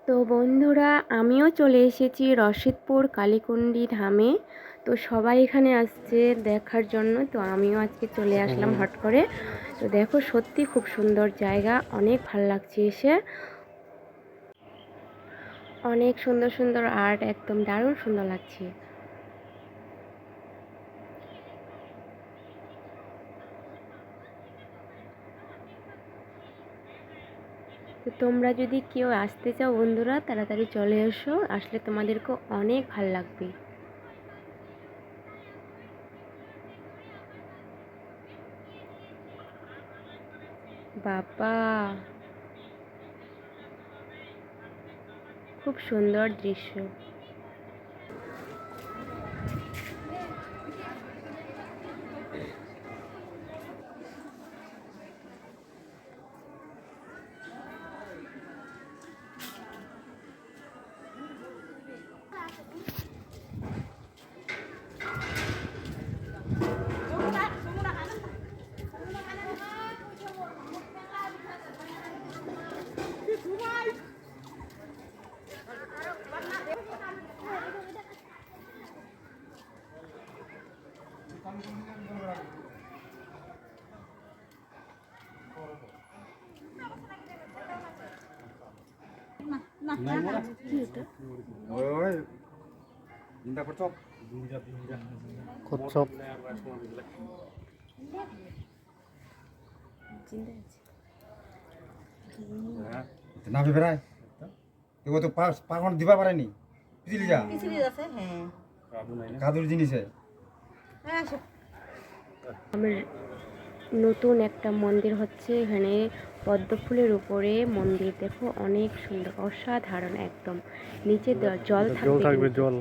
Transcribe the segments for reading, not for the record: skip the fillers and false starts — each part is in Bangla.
তো বন্ধুরা, আমিও চলে এসেছি রশিদপুর কালীকুণ্ডী ধামে। তো সবাই এখানে আসছে দেখার জন্য, তো আমিও আজকে চলে আসলাম হট করে। তো দেখো, সত্যি খুব সুন্দর জায়গা, অনেক ভালো লাগছে এসে। অনেক সুন্দর সুন্দর আর্ট, একদম দারুণ সুন্দর লাগছে। তো তোমরা যদি কেউ আসতে চাও বন্ধুরা, তাড়াতাড়ি চলে এসো, আসলে তোমাদেরকে অনেক ভালো লাগবে। বাবা, খুব সুন্দর দৃশ্য। কচ্ছপ নামে বেড়ায় এগো তো পাখন দিবা পারেনি পিছিলি যা কাদুর জিনিসে। আমার নতুন একটা মন্দির হচ্ছে এখানে, পদ্ম ফুলের উপরে মন্দির। দেখো অনেক সুন্দর, অসাধারণ একদম। নিচে জল থাকবে জল।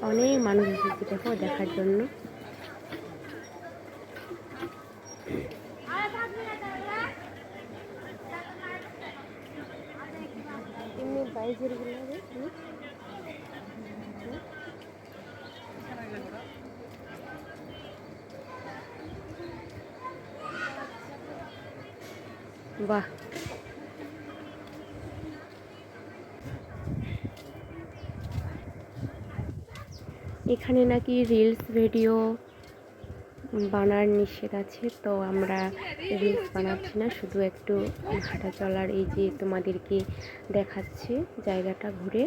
অনেক মানুষ এসেছে দেখো দেখার জন্য। বাহ, এখানে নাকি রিলস ভিডিও বানার নিষেধ আছে, তো আমরা রিলস বানাচ্ছি না, শুধু একটু হাঁটা চলার, এই যে তোমাদেরকে দেখাচ্ছি জায়গাটা ঘুরে।